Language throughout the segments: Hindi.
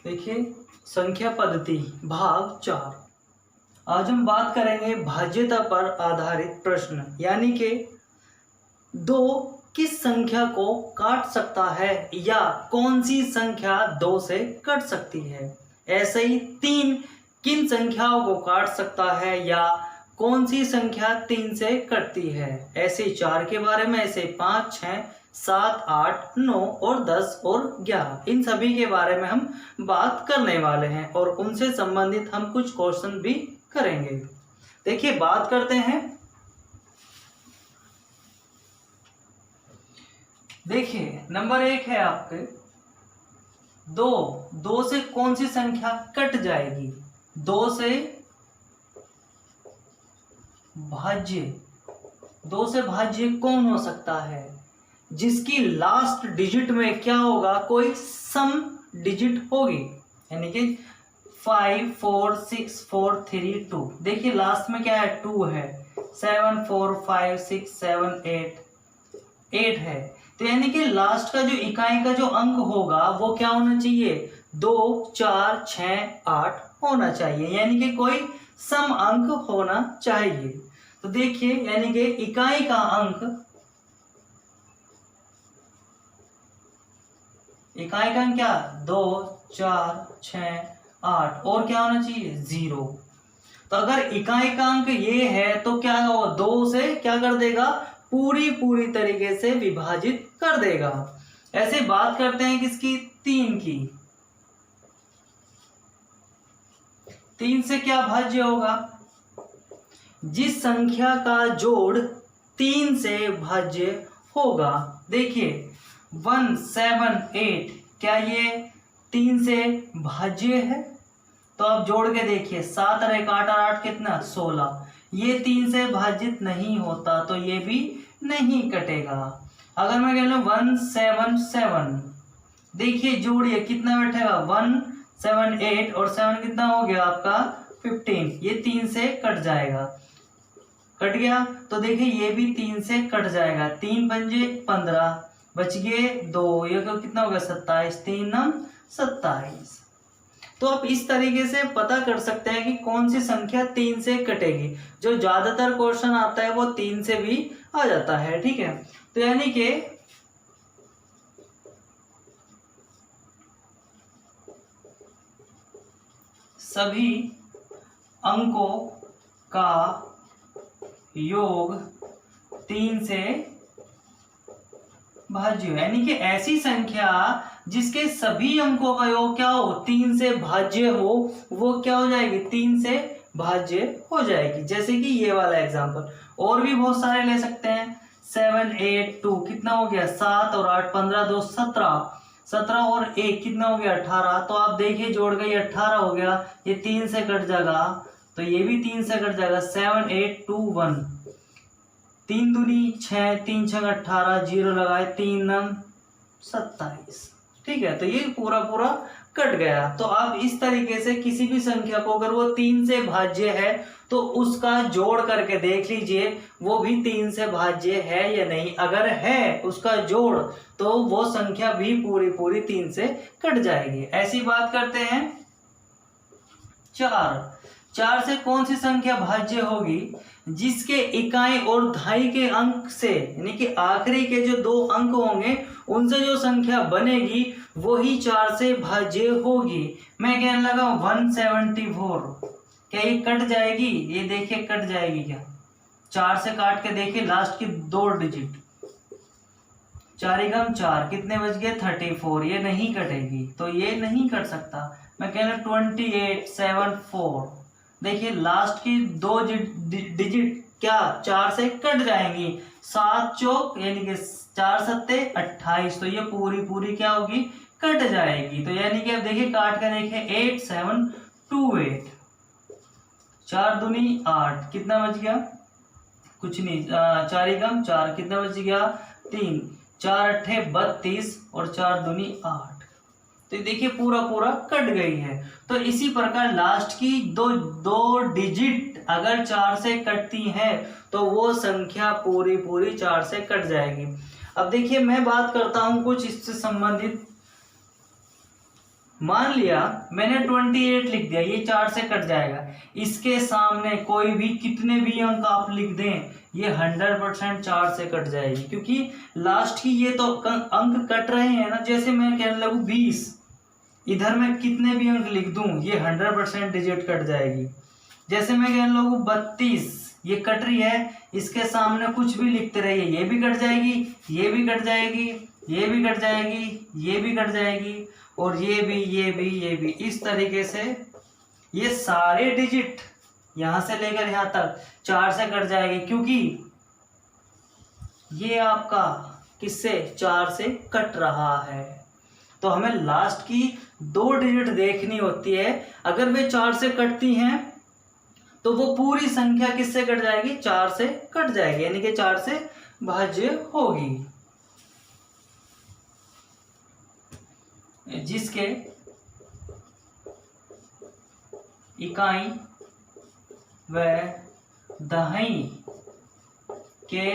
देखिए संख्या पद्धति भाग 4। आज हम बात करेंगे भाज्यता पर आधारित प्रश्न, यानी कि दो किस संख्या को काट सकता है या कौन सी संख्या 2 से कट सकती है। ऐसे ही 3 किन संख्याओं को काट सकता है या कौन सी संख्या 3 से कटती है। ऐसे 4 के बारे में, ऐसे 5, 6, 7, 8, 9 और 10 और 11, इन सभी के बारे में हम बात करने वाले हैं और उनसे संबंधित हम कुछ क्वेश्चन भी करेंगे। देखिए बात करते हैं। देखिए नंबर 1 है आपके 2 से कौन सी संख्या कट जाएगी। 2 से भाज्य कौन हो सकता है जिसकी लास्ट डिजिट में क्या होगा, कोई सम डिजिट होगी, यानी कि 5 4 6 4 3 2। देखिए लास्ट में क्या है, 2 है, 7 4 5 6 7 8 है। तो यानी कि लास्ट का जो इकाई का जो अंक होगा वो क्या होना चाहिए, 2 4 6 8 होना चाहिए, यानी कि कोई सम अंक होना चाहिए। तो देखिए यानी कि इकाई का अंक क्या, 2 4 6 8 और क्या होना चाहिए, 0। तो अगर इकाई का अंक ये है तो क्या होगा, 2 से क्या कर देगा, पूरी तरीके से विभाजित कर देगा। ऐसे बात करते हैं किसकी, 3 की। 3 से क्या भाज्य होगा, जिस संख्या का जोड़ 3 से भाज्य होगा। देखिए 1 7 8, क्या ये 3 से भाज्य है। तो आप जोड़ के देखिए, 7 और 1 8 और 8 कितना, 16। ये 3 से भाजित नहीं होता तो ये भी नहीं कटेगा। अगर मैं कह लूं 1 7 7, देखिए जोड़िए कितना बैठेगा, 1 7 8 और 7 कितना हो गया आपका 15, ये 3 से कट जाएगा, कट गया। तो देखिए ये भी 3 से कट जाएगा, 3 पंजे 15, बच गए 2, ये कितना हो गया 27, 3 9 27। तो आप इस तरीके से पता कर सकते हैं कि कौन सी संख्या 3 से कटेगी। जो ज्यादातर क्वेश्चन आता है वो 3 से भी आ जाता है, ठीक है। तो यानी कि सभी अंकों का योग 3 से भाज्य, यानी कि ऐसी संख्या जिसके सभी अंकों का योग क्या हो, 3 से भाज्य हो, वो क्या हो जाएगी, 3 से भाज्य हो जाएगी। जैसे कि ये वाला एग्जांपल, और भी बहुत सारे ले सकते हैं। 7 8 2 कितना हो गया, 7 और 8 15 2 17, 17 और 1 कितना हो गया 18। तो आप देखिए जोड़ गए 18 हो गया, ये 3 से कट जाएगा तो ये भी 3 से कट जाएगा। 7 8 2 1, 3 दूनी 6, 3 6 18, 0 लगाए, 3 9 27, ठीक है। तो ये पूरा कट गया। तो आप इस तरीके से किसी भी संख्या को अगर वो 3 से भाज्य है तो उसका जोड़ करके देख लीजिए वो भी 3 से भाज्य है या नहीं। अगर है उसका जोड़ तो वो संख्या भी पूरी 3 से कट जाएगी। ऐसी बात करते हैं 4 से कौन सी संख्या भाज्य होगी, जिसके इकाई और दहाई के अंक से, यानी कि आखिरी के जो 2 अंक होंगे उनसे जो संख्या बनेगी वही 4 से भाज्य होगी। मैं कहने लगा 174, क्या ये कट जाएगी, ये देखिए कट जाएगी क्या, 4 से काट के देखिए लास्ट की 2 डिजिट, 4 एकम 4, कितने बच गए 34, ये नहीं कटेगी, तो ये नहीं कट सकता। मैं कह रहा 28 7 4, देखिए लास्ट की 2 डिजिट क्या 4 से कट जाएंगी, 7 चौक यानी कि 4 सत्ते 28, तो ये पूरी क्या होगी, कट जाएगी। तो यानी कि अब देखिए काट कर देखिए 8 7 2 8, 4 दूनी 8, कितना बच गया, कुछ नहीं, 4 एकम 4, कितना बच गया 3, 4 अट्ठे 32 और 4 दूनी 8। तो देखिए पूरा कट गई है। तो इसी प्रकार लास्ट की दो डिजिट अगर 4 से कटती है तो वो संख्या पूरी 4 से कट जाएगी। अब देखिए मैं बात करता हूं कुछ इससे संबंधित मान लिया मैंने 28 लिख दिया, ये 4 से कट जाएगा। इसके सामने कोई भी कितने भी अंक आप लिख दें, ये 100% 4 से कट जाएगी, क्योंकि लास्ट की ये तो अंक कट रहे हैं ना। जैसे मैं कहने लगूँ 20, इधर मैं कितने भी अंक लिख दूं ये 100% डिजिट कट जाएगी। जैसे मैं कहने लगूँ 32, ये कट रही है, इसके सामने कुछ भी लिखते रहिए, ये भी कट जाएगी, ये भी कट जाएगी, ये भी कट जाएगी, ये भी कट जाएगी, और ये भी, ये भी, ये भी। इस तरीके से ये सारे डिजिट यहां से लेकर यहां तक 4 से कट जाएंगे, क्योंकि ये आपका किससे 4 से कट रहा है। तो हमें लास्ट की 2 डिजिट देखनी होती है। अगर वे 4 से कटती हैं तो वो पूरी संख्या किससे कट जाएगी, 4 से कट जाएगी, यानी कि 4 से भाज्य होगी, जिसके इकाई व दहाई के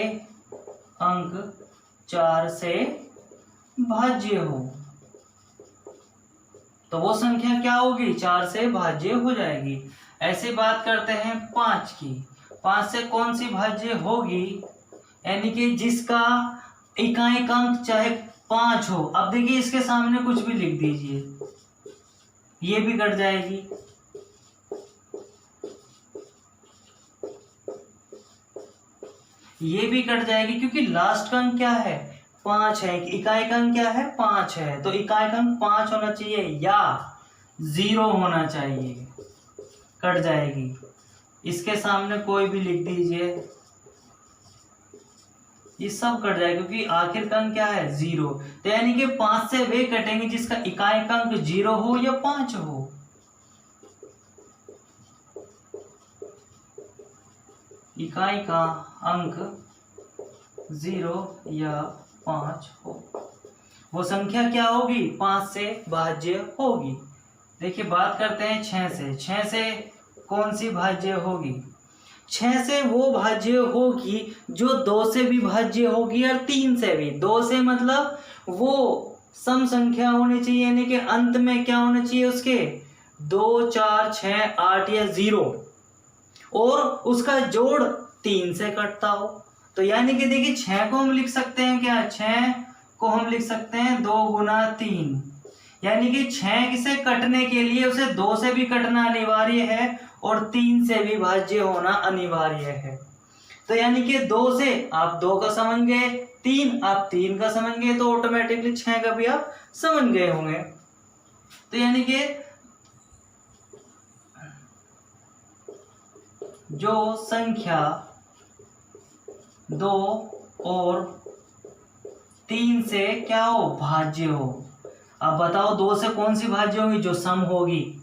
अंक 4 से भाज्य हो। तो वो संख्या क्या होगी, 4 से भाज्य हो जाएगी। ऐसे बात करते हैं 5 की। 5 से कौन सी भाज्य होगी, यानी कि जिसका इकाई का अंक चाहे 5 हो। अब देखिए इसके सामने कुछ भी लिख दीजिए, ये भी कट जाएगी, ये भी कट जाएगी, क्योंकि लास्ट का अंक क्या है, 5 है। इकाई का अंक क्या है, 5 है। तो इकाई का अंक 5 होना चाहिए या 0 होना चाहिए, कट जाएगी। इसके सामने कोई भी लिख दीजिए, ये सब कट जाएगा, क्योंकि आखिर का अंक क्या है, 0। तो यानी कि 5 से वे कटेंगे जिसका इकाई का अंक 0 हो या 5 हो। इकाई का अंक 0 या 5 हो, वो संख्या क्या होगी, 5 से भाज्य होगी। देखिए बात करते हैं 6 से। 6 से कौन सी भाज्य होगी, 6 से वो भाज्य होगी जो 2 से भी भाज्य होगी और 3 से भी। 2 से मतलब वो सम संख्या होनी चाहिए, यानी कि अंत में क्या होना चाहिए उसके, 2, 4, 6, 8 या 0, और उसका जोड़ 3 से कटता हो। तो यानी कि देखिए 6 को हम लिख सकते हैं क्या, 6 को हम लिख सकते हैं 2 गुना 3, यानी कि 6 किसे कटने के लिए उसे 2 से भी कटना अनिवार्य है और 3 से भी भाज्य होना अनिवार्य है। तो यानी कि 2 से आप 2 का समझ गए, 3 आप 3 का समझ गए, तो ऑटोमेटिकली 6 का भी आप समझ गए होंगे। तो यानी कि जो संख्या 2 और 3 से क्या हो, भाज्य हो। अब बताओ 2 से कौन सी भाज्य होगी, जो सम होगी,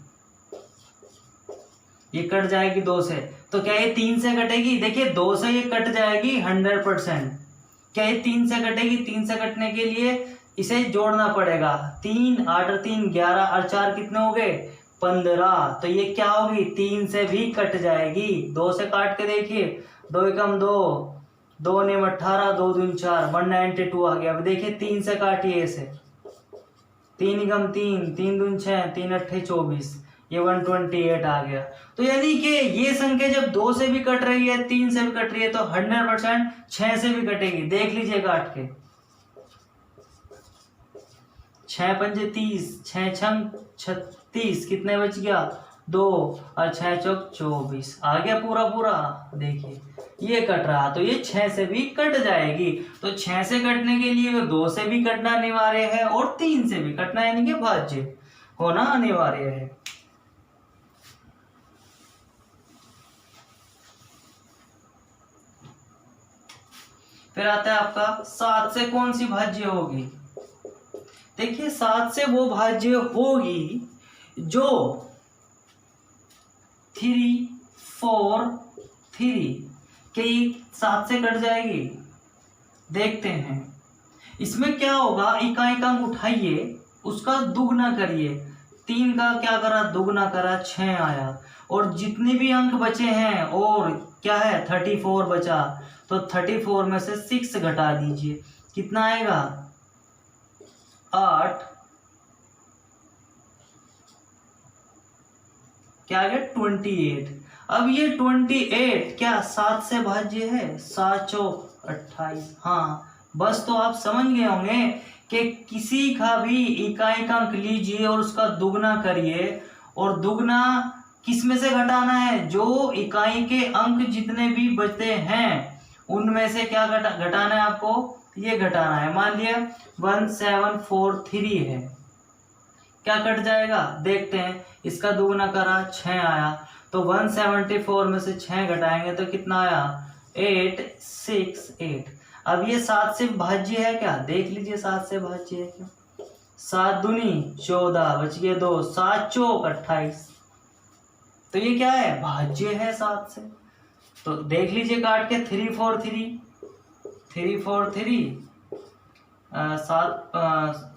ये कट जाएगी 2 से। तो क्या ये 3 से कटेगी, देखिए 2 से ये कट जाएगी 100%। क्या ये 3 से कटेगी, 3 से कटने के लिए इसे जोड़ना पड़ेगा, 3, 8 और 3 11 और 4 कितने हो गए, 15। तो ये क्या होगी, 3 से भी कट जाएगी। 2 से काट के देखिए, 2 एकम 2, 2 ने 18, 2 दूनी 4, 192 आ गया। अब देखिए 3 से काटिए इसे, 3 एकम 3, 3 दूनी 6, 3 अट्ठे 24, ये 128 आ गया। तो यानी कि ये संख्या जब 2 से भी कट रही है, 3 से भी कट रही है, तो 100% 6 से भी कटेगी। देख लीजिए काट के, 6 पंजे 30, 6 छंग 36, कितने बच गया, 2 और 6 चौक 24 आ गया पूरा पूरा। देखिए ये कट रहा, तो ये 6 से भी कट जाएगी। तो 6 से कटने के लिए 2 से भी कटना अनिवार्य है और 3 से भी कटना, यानी कि भाज्य होना अनिवार्य है। फिर आता है आपका 7 से कौन सी भाज्य होगी। देखिए 7 से वो भाज्य होगी जो 3, 4, 3 के 7 से कट जाएगी। देखते हैं इसमें क्या होगा, इकाई का अंक उठाइए, उसका दुगना करिए। 3 का क्या करा, दुगना करा, 6 आया, और जितने भी अंक बचे हैं और क्या है 34 बचा, तो 34 में से 6 घटा दीजिए, कितना आएगा, 8 क्या आ गया 28। अब ये 28 क्या 7 से भाज्य है? 7 चौक 28। हाँ, बस तो आप समझ गए होंगे कि किसी का भी इकाई का अंक लीजिए और उसका दुगना करिए, और दुगना किस में से घटाना है? जो इकाई के अंक जितने भी बचते हैं उनमें से क्या घटाना है आपको? ये घटाना है। मान लिया 1743 है, क्या कट जाएगा देखते हैं। इसका दुगना करा 6 आया, तो 174 में से 6 घटाएंगे तो कितना आया? 868। अब ये 7 से भाज्य है क्या? देख लीजिए 7 से भाज्य है क्या? 7 दूनी 14, बच गए 2, 7 चौक 28। तो ये क्या है? भाज्य है 7 से। तो देख लीजिए काट के 343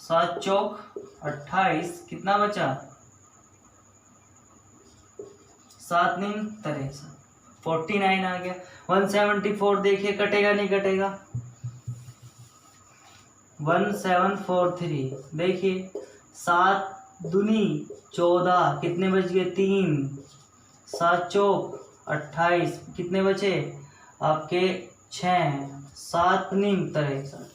7 चौक 28, कितना बचा? 7 नीम 63, 49 आ गया। 174 देखिए कटेगा नहीं कटेगा? 1743 देखिए 7 दूनी 14, कितने बच गए? 3, 7 चौक 28, कितने बचे आपके? 6, 7 नीम 63।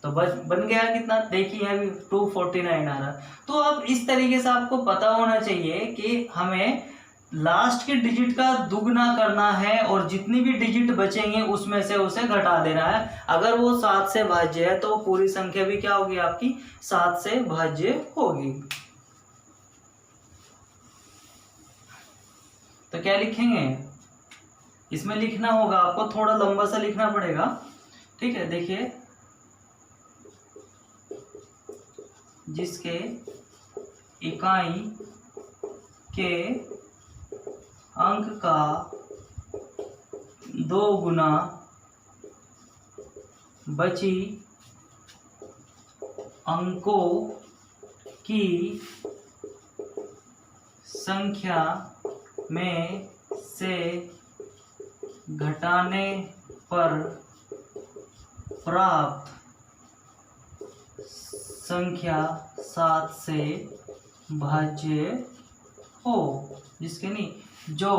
तो बन गया कितना? देखिए अभी 249 आ रहा। तो अब इस तरीके से आपको पता होना चाहिए कि हमें लास्ट के डिजिट का दुगना करना है और जितनी भी डिजिट बचेंगे उसमें से उसे घटा देना है। अगर वो 7 से भाज्य है तो पूरी संख्या भी क्या होगी आपकी? 7 से भाज्य होगी। तो क्या लिखेंगे? इसमें लिखना होगा आपको, थोड़ा लंबा सा लिखना पड़ेगा, ठीक है। देखिए जिसके इकाई के अंक का 2 गुना बची अंकों की संख्या में से घटाने पर प्राप्त संख्या 7 से भाज्य हो। जिसके नहीं, जो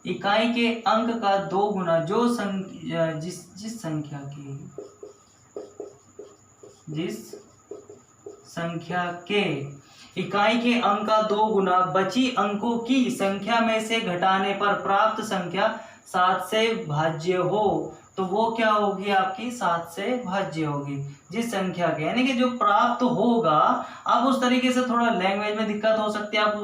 इकाई के अंक का 2 गुना, जिस संख्या के इकाई के अंक का 2 गुना बची अंकों की संख्या में से घटाने पर प्राप्त संख्या 7 से भाज्य हो, तो वो क्या होगी आपकी? 7 से भाज्य होगी जिस संख्या के, यानी कि जो प्राप्त होगा। अब उस तरीके से थोड़ा लैंग्वेज में दिक्कत हो सकती है, आप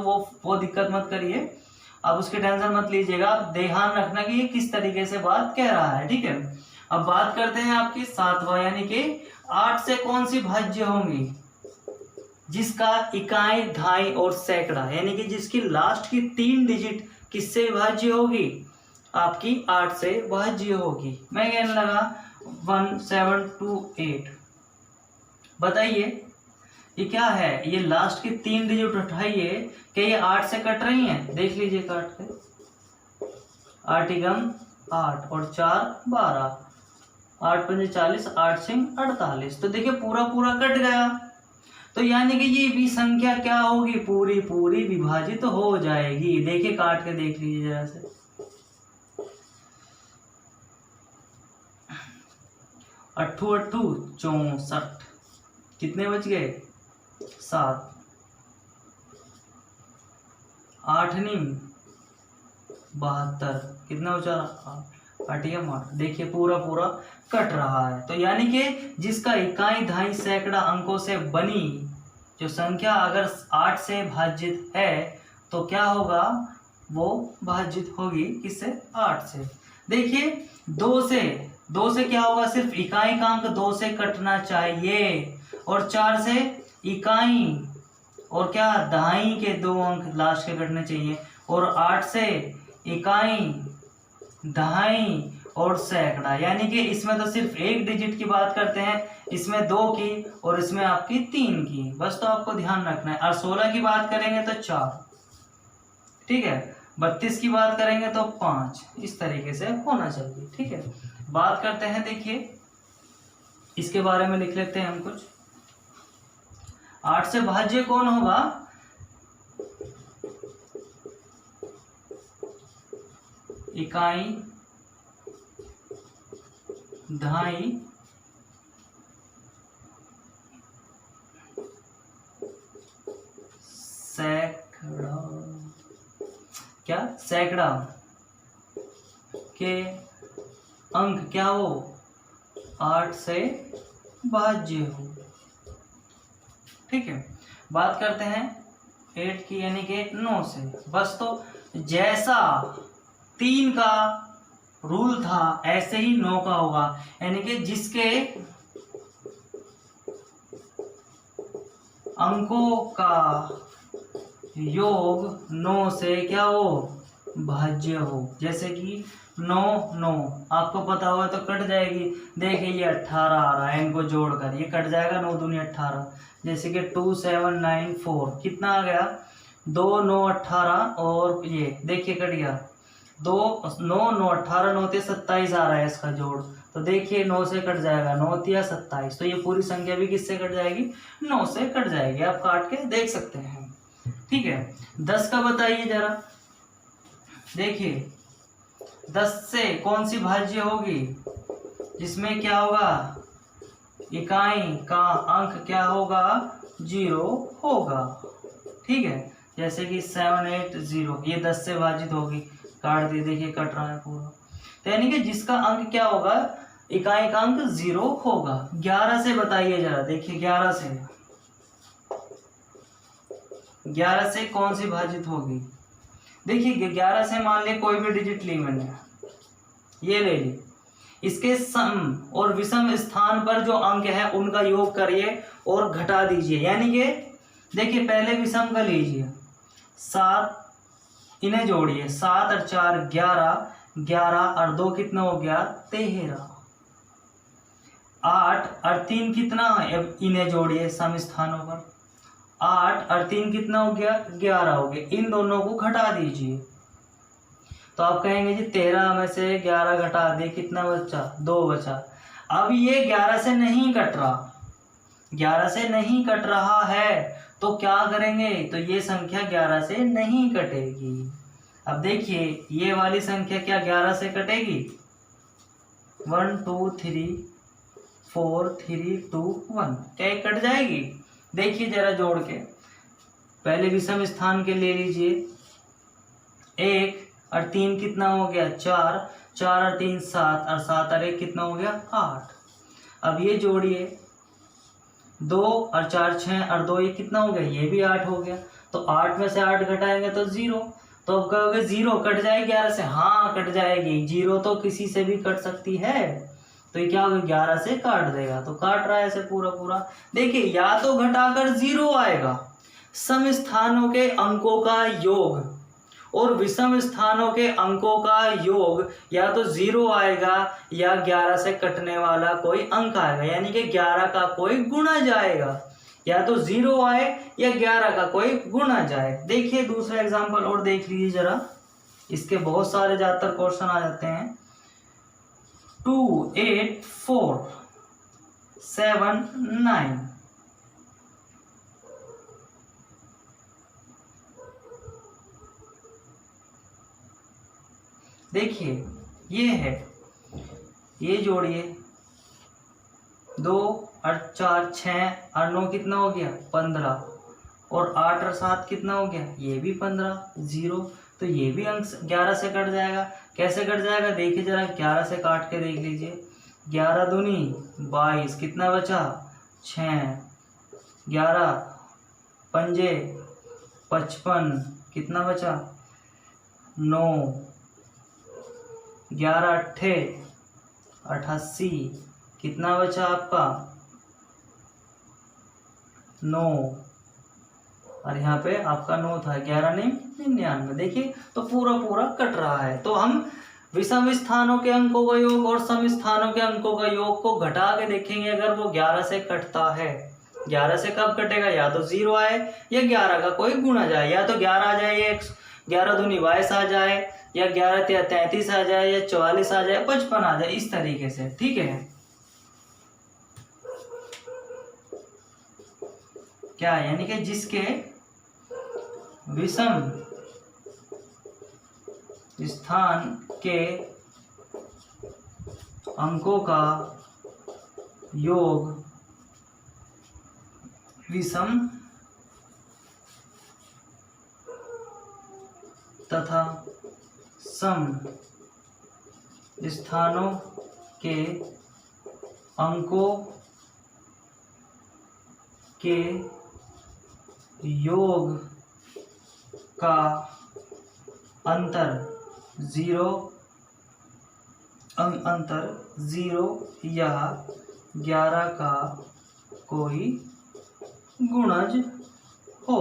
वो दिक्कत मत करिए, आप उसकी टेंशन मत लीजिएगा। आप ध्यान रखना कि ये किस तरीके से बात कह रहा है, ठीक है। अब बात करते हैं आपकी 7वां, यानी कि 8 से कौन सी भाज्य होंगी? जिसका इकाई, दहाई और सैकड़ा, यानी कि जिसकी लास्ट की 3 डिजिट किससे भाज्य होगी? आपकी 8 से भाज्य होगी। मैं कहने लगा 1728। बताइए ये क्या है? ये लास्ट की 3 डिजिट उठाइए, क्या ये 8 से कट रही हैं? देख लीजिए काट के। 8 एकम 8 और 4 12, 8 पंजे 40, 8 सिंह 48। तो देखिए पूरा पूरा कट गया। तो यानी कि ये भी संख्या क्या होगी? पूरी पूरी विभाजित तो हो जाएगी। देखिए काट के देख लीजिए जरा से। 8 8 64, कितने बच गए? 7, 8 नीम 72, कितना बचा? 8 या 8। देखिए पूरा पूरा कट रहा है। तो यानी कि जिसका इकाई, दहाई, सैकड़ा अंकों से बनी जो संख्या अगर 8 से भाजित है तो क्या होगा? वो भाजित होगी किससे? 8 से। देखिए 2 से क्या होगा? सिर्फ इकाई का अंक 2 से कटना चाहिए, और 4 से इकाई और क्या? दहाई के 2 अंक लास्ट के कटने चाहिए, और 8 से इकाई, दहाई और सैकड़ा। यानी कि इसमें तो सिर्फ 1 डिजिट की बात करते हैं, इसमें 2 की और इसमें आपकी 3 की। बस तो आपको ध्यान रखना है। और 16 की बात करेंगे तो 4, ठीक है। 32 की बात करेंगे तो 5। इस तरीके से होना चाहिए, ठीक है। बात करते हैं, देखिए इसके बारे में लिख लेते हैं हम कुछ। 8 से भाज्य कौन होगा? इकाई, दहाई, सैकड़ा, क्या सैकड़ा के अंक क्या हो? 8 से भाज्य हो। ठीक है, बात करते हैं 8 की यानी कि 9 से। बस तो जैसा 3 का रूल था ऐसे ही 9 का होगा, यानी कि जिसके अंकों का योग 9 से क्या हो? भाज्य हो। जैसे कि 9 9 आपको पता होगा तो कट जाएगी। देखिए ये 18 आ रहा है, इनको जोड़कर ये कट जाएगा, 9 दूनी 18। जैसे कि 2 7 9 4 कितना आ गया? 2 9 18 और ये देखिए कट गया 2 9 9 18 9 27 आ रहा है इसका जोड़। तो देखिए 9 से कट जाएगा, 9 तिया 27। तो ये पूरी संख्या भी किससे कट जाएगी? 9 से कट जाएगी। आप काट के देख सकते हैं। ठीक है, 10 का बताइए जरा। देखिए 10 से कौन सी भाज्य होगी जिसमें क्या होगा? इकाई का अंक क्या होगा? 0 होगा। ठीक है, जैसे कि 7 8 0 ये 10 से भाजित होगी। काट दिए, देखिए कट रहा है पूरा। तो यानी कि जिसका अंक क्या होगा? इकाई का अंक 0 होगा। 11 से बताइए जरा। देखिए 11 से कौन सी भाजित होगी? देखिए 11 से मान ले कोई भी डिजिट ली मैंने, ये ले ली, इसके सम और विषम स्थान पर जो अंक है उनका योग करिए और घटा दीजिए। यानी कि देखिए पहले विषम का लीजिए, 7 इन्हें जोड़िए, 7 और 4 11, 11 और 2 कितना हो गया? 13। 8 और 3 कितना है? अब इन्हें जोड़िए सम स्थानों पर, 8 और 3 कितना हो गया? 11 हो गया। इन दोनों को घटा दीजिए। तो आप कहेंगे जी 13 में से 11 घटा दे, कितना बचा? 2 बचा। अब ये 11 से नहीं कट रहा, 11 से नहीं कट रहा है, तो क्या करेंगे? तो ये संख्या 11 से नहीं कटेगी। अब देखिए ये वाली संख्या क्या 11 से कटेगी? 1 2 3 4 3 2 1 क्या ये कट जाएगी? देखिए जरा जोड़ के, पहले विषम स्थान के ले लीजिए। 1 और 3 कितना हो गया? 4, 4 और 3 7 और 7 और 1 कितना हो गया? 8। अब ये जोड़िए, 2 और 4 6 और 2 ये कितना हो गया? ये भी 8 हो गया। तो 8 में से 8 घटाएंगे तो 0। तो अब कहोगे 0 कट जाएगी 11 से? हाँ कट जाएगी, 0 तो किसी से भी कट सकती है। तो ये क्या होगा? 11 से काट देगा। तो काट रहा है ऐसे पूरा पूरा। देखिए या तो घटाकर 0 आएगा, सम स्थानों के अंकों का योग और विषम स्थानों के अंकों का योग या तो 0 आएगा या 11 से कटने वाला कोई अंक आएगा, यानी कि 11 का कोई गुणा जाएगा। या तो 0 आए या 11 का कोई गुणा जाए। देखिए दूसरा एग्जांपल और देख लीजिए जरा, इसके बहुत सारे ज्यादातर क्वेश्चन आ जाते हैं। 2 8 4 7 9 देखिए ये है, ये जोड़िए, 2 और 4 6 और 9 कितना हो गया? 15 और 8 और 7 कितना हो गया? ये भी 15, 0। तो ये भी अंक 11 से कट जाएगा। कैसे कट जाएगा? देखिए जरा 11 से काट के देख लीजिए। 11 दूनी 22, कितना बचा? 6, 11 पंजे 55, कितना बचा? 9, 11 अट्ठे 88, कितना बचा आपका? 9। और यहाँ पे आपका 9 था, 11 नहीं 99। देखिए तो पूरा पूरा कट रहा है। तो हम विषम स्थानों के अंकों का योग और सम स्थानों के अंकों का योग को घटा के देखेंगे अगर वो 11 से कटता है। 11 से कब कटेगा? या तो 0 आए या 11 का कोई गुणा जाए, या तो 11 आ जाए, या 11 दूनी 22 आ जाए, या 11 तिया 33 आ जाए, या 44 आ जाए, 55 आ जाए, इस तरीके से। ठीक है, क्या है, यानी कि जिसके विषम स्थान के अंकों का योग विषम तथा सम स्थानों के अंकों के योग का अंतर 0 या 11 का कोई गुणज हो।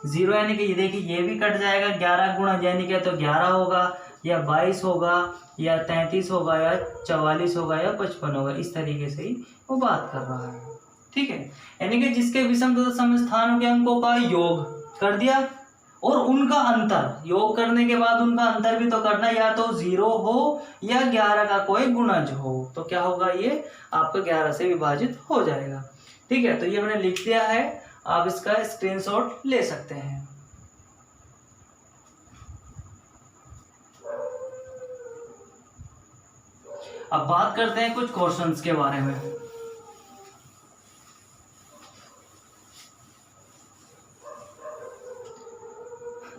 0 यानी कि ये देखिए ये भी कट जाएगा, 11 गुणज यानी कि तो 11 होगा या 22 होगा या 33 होगा या 44 होगा या 55 होगा, इस तरीके से ही वो बात कर रहा है। ठीक है, यानी कि जिसके विषम तथा सम स्थानों के अंकों का योग कर दिया और उनका अंतर, योग करने के बाद उनका अंतर भी तो करना, या तो 0 हो या 11 का कोई गुणज हो, तो क्या होगा, ये आपका 11 से विभाजित हो जाएगा। ठीक है, तो ये मैंने लिख दिया है, आप इसका स्क्रीनशॉट ले सकते हैं। अब बात करते हैं कुछ क्वेश्चंस के बारे में।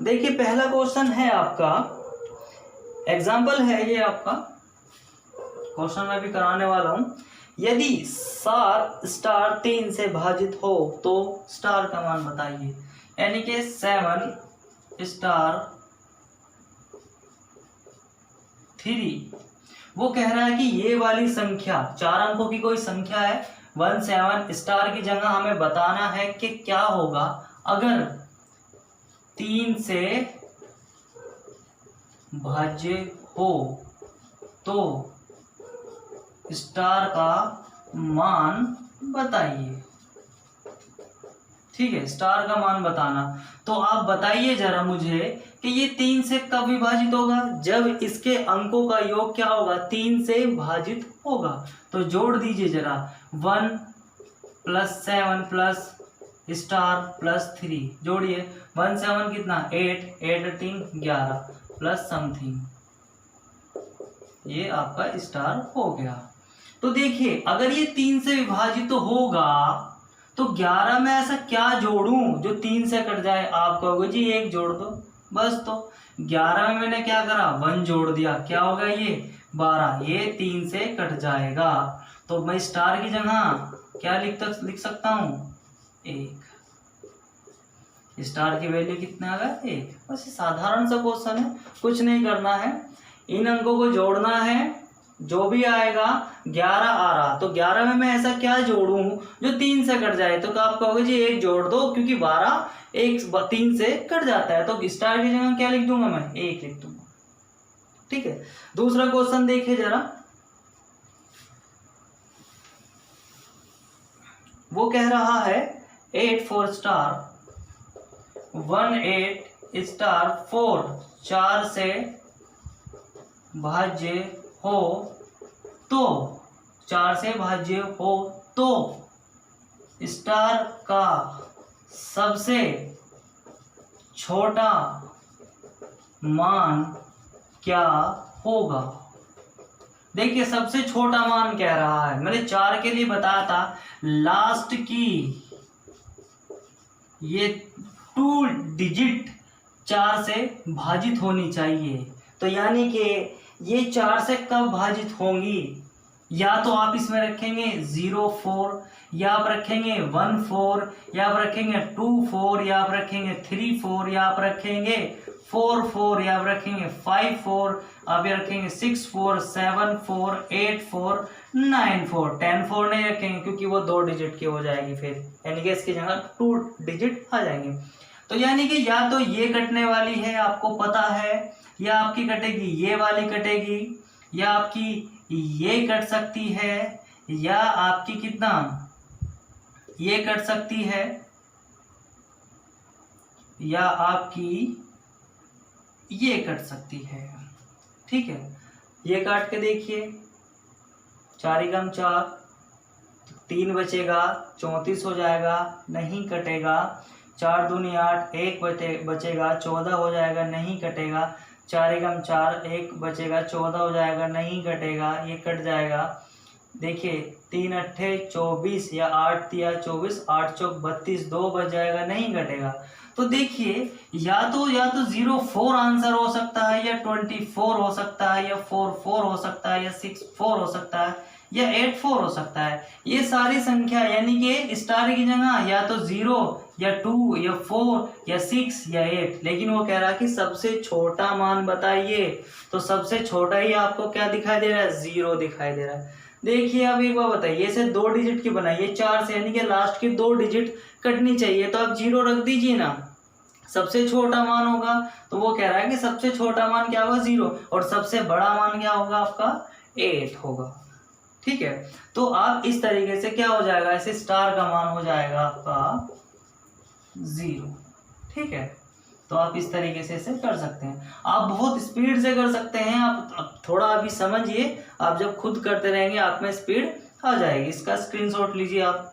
देखिए पहला क्वेश्चन है आपका, एग्जाम्पल है ये आपका, क्वेश्चन मैं भी कराने वाला हूं। यदि स्टार 3 से भाजित हो तो स्टार का मान बताइए, यानी कि 7 स्टार 3। वो कह रहा है कि ये वाली संख्या 4 अंकों की कोई संख्या है, 17 स्टार की जगह हमें बताना है कि क्या होगा अगर 3 से भाज्य हो तो स्टार का मान बताइए। ठीक है, स्टार का मान बताना, तो आप बताइए जरा मुझे कि ये 3 से कब विभाजित होगा, जब इसके अंकों का योग क्या होगा, 3 से भाजित होगा। तो जोड़ दीजिए जरा, 1 + 7 + स्टार +3 जोड़िए, 1 7 कितना 8, 8 3 11 प्लस समथिंग, ये आपका स्टार हो गया। तो देखिए अगर ये 3 से विभाजित तो होगा तो 11 में ऐसा क्या जोड़ूं जो 3 से कट जाए। आप कहोगे जी 1 जोड़ दो बस, तो 11 में मैंने क्या करा, 1 जोड़ दिया, क्या होगा ये 12, ये 3 से कट जाएगा। तो मैं स्टार की जगह क्या लिख सकता हूँ, 1। स्टार की वैल्यू कितना आ गया, 1। बस साधारण सा क्वेश्चन है, कुछ नहीं करना है, इन अंकों को जोड़ना है, जो भी आएगा 11 आ रहा तो 11 में मैं ऐसा क्या जोड़ूं जो 3 से कट जाए। तो आप कहोगे जी 1 जोड़ दो, क्योंकि 12 3 से कट जाता है, तो स्टार की जगह क्या लिख दूंगा, मैं 1 लिख दूंगा। ठीक है, दूसरा क्वेश्चन देखिए जरा, वो कह रहा है 8 4 स्टार 18 स्टार 4 4 से भाज्य हो तो 4 से भाज्य हो तो स्टार का सबसे छोटा मान क्या होगा। देखिए सबसे छोटा मान कह रहा है, मैंने 4 के लिए बताया था लास्ट की ये 2 डिजिट 4 से भाजित होनी चाहिए। तो यानी कि ये 4 से कब भाजित होंगी, या तो आप इसमें रखेंगे 0 4, या आप रखेंगे 1 4, या आप रखेंगे 2 4, या आप रखेंगे 3 4, या आप रखेंगे 4 4, या आप रखेंगे 5 4, आप ये रखेंगे 6 4 7 4 8 4 9 4, 10 4 नहीं रखेंगे क्योंकि वो 2 डिजिट की हो जाएगी, फिर यानी कि इसकी जगह 2 डिजिट आ जाएंगे। तो यानी कि या तो ये कटने वाली है आपको पता है, या आपकी कटेगी ये वाली कटेगी, या आपकी ये कट सकती है, या आपकी कितना ये कट सकती है, या आपकी ये कट सकती है। ठीक है, ये काट के देखिए, 4 × 4 3 बचेगा, 34 हो जाएगा, नहीं कटेगा। 4 दूनी 8, 1 बचेगा, 14 हो जाएगा, नहीं कटेगा। 4 एकम 4, 1 बचेगा, 14 हो जाएगा, नहीं कटेगा, ये कट जाएगा। देखिए 3 अट्ठे 24 या 8 तिया 24, 8 चौक 32, 2 बच जाएगा, नहीं घटेगा। तो देखिए या तो 04 आंसर हो सकता है, या 24 हो सकता है, या 44 हो सकता है, या 64 हो सकता है, या 84 हो सकता है। ये सारी संख्या यानी कि स्टार की जगह या तो 0 या 2 या 4 या 6 या 8, लेकिन वो कह रहा है कि सबसे छोटा मान बताइए। तो सबसे छोटा ही आपको क्या दिखाई दे रहा है? 0 दिखाई दे रहा है। देखिए अब एक बार बताइए, इसे 2 डिजिट की बनाइए 4 से, यानी कि लास्ट की 2 डिजिट कटनी चाहिए, तो आप 0 रख दीजिए ना, सबसे छोटा मान होगा। तो वो कह रहा है कि सबसे छोटा मान क्या होगा? 0, और सबसे बड़ा मान क्या होगा आपका? 8 होगा। ठीक है, तो आप इस तरीके से क्या हो जाएगा, ऐसे स्टार का मान हो जाएगा आपका 0। ठीक है, तो आप इस तरीके से इसे कर सकते हैं। आप बहुत स्पीड से कर सकते हैं, आप थोड़ा अभी समझिए, आप जब खुद करते रहेंगे आप में स्पीड आ जाएगी। इसका स्क्रीनशॉट लीजिए आप।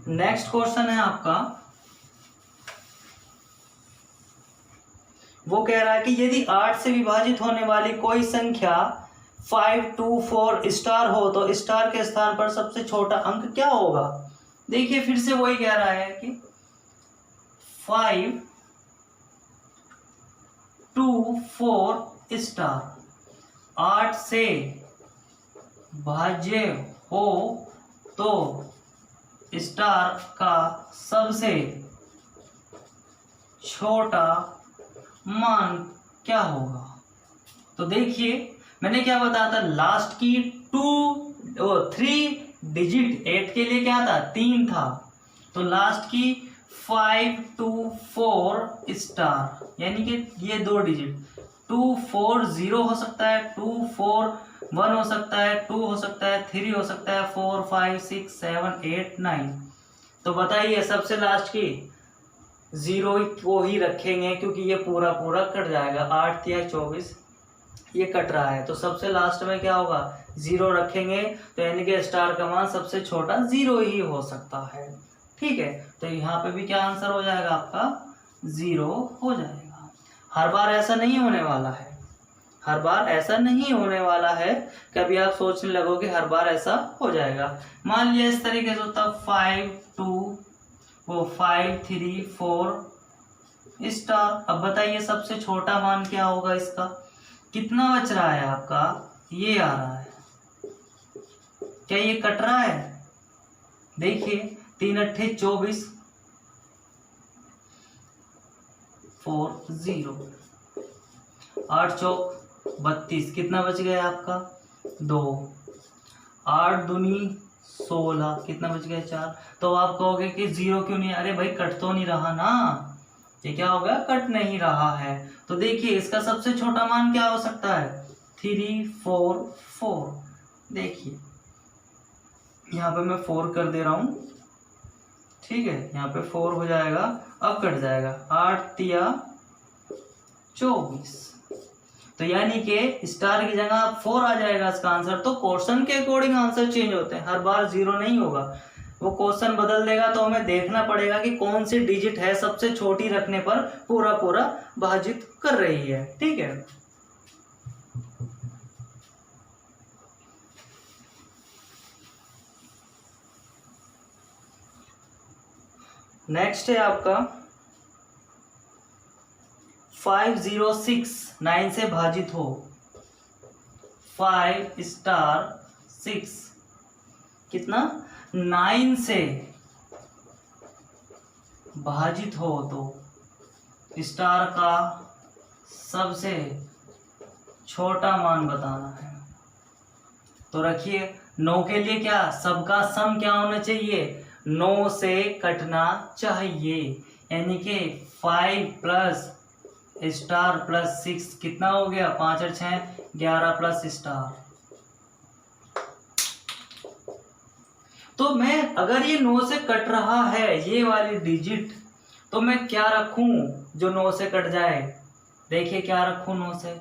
नेक्स्ट क्वेश्चन है आपका, वो कह रहा है कि यदि 8 से विभाजित होने वाली कोई संख्या 524 स्टार हो तो स्टार के स्थान पर सबसे छोटा अंक क्या होगा? देखिए फिर से वही कह रहा है कि 524 स्टार 8 से भाज्य हो तो स्टार का सबसे छोटा मान क्या होगा? तो देखिए मैंने क्या बताया था, लास्ट की 3 डिजिट 8 के लिए क्या था? 3 था। तो लास्ट की 524 स्टार, यानी कि ये 2 डिजिट 240 हो सकता है, 241 हो सकता है, 2 हो सकता है, 3 हो सकता है, 4 5 6 7 8 9। तो बताइए सबसे लास्ट की 0 को ही रखेंगे, क्योंकि ये पूरा पूरा कट जाएगा। 8 या 24 ये कट रहा है, तो सबसे लास्ट में क्या होगा? 0 रखेंगे, तो यानी कि स्टार का मान सबसे छोटा 0 ही हो सकता है। ठीक है, तो यहाँ पे भी क्या आंसर हो जाएगा आपका? 0 हो जाएगा। हर बार ऐसा नहीं होने वाला है, हर बार ऐसा नहीं होने वाला है। कभी आप सोचने लगोगे हर बार ऐसा हो जाएगा। मान लिया इस तरीके से होता 5 3 4 स्टार। अब बताइए सबसे छोटा मान क्या होगा इसका? कितना बच रहा है आपका? ये आ रहा है, क्या ये कट रहा है? देखिए 3 अट्ठे 24 4 0, 8 चौक 32, कितना बच गया आपका? 2। 8 दूनी 16, कितना बच गया? 4। तो आप कहोगे कि 0 क्यों नहीं? अरे भाई कट तो नहीं रहा ना, ये क्या हो गया? कट नहीं रहा है। तो देखिए इसका सबसे छोटा मान क्या हो सकता है? 3 4 4। देखिए यहाँ पे मैं 4 कर दे रहा हूं, ठीक है, यहाँ पे 4 हो जाएगा, अब कट जाएगा। 8 तिया 24, तो यानी कि स्टार की जगह 4 आ जाएगा इसका आंसर। तो क्वेश्चन के अकॉर्डिंग आंसर चेंज होते हैं, हर बार 0 नहीं होगा। वो क्वेश्चन बदल देगा तो हमें देखना पड़ेगा कि कौन सी डिजिट है सबसे छोटी रखने पर पूरा पूरा भाजित कर रही है। ठीक है, नेक्स्ट है आपका 506 9 से भाजित हो। 5 स्टार 6 कितना? 9 से भाजित हो तो स्टार का सबसे छोटा मान बताना है। तो रखिए 9 के लिए क्या? सबका सम क्या होना चाहिए? 9 से कटना चाहिए, यानी कि 5 प्लस स्टार प्लस 6 कितना हो गया? 5 और 6 11 प्लस स्टार। तो मैं अगर ये 9 से कट रहा है ये वाली डिजिट, तो मैं क्या रखूं जो 9 से कट जाए? देखिए क्या रखूं 9 से?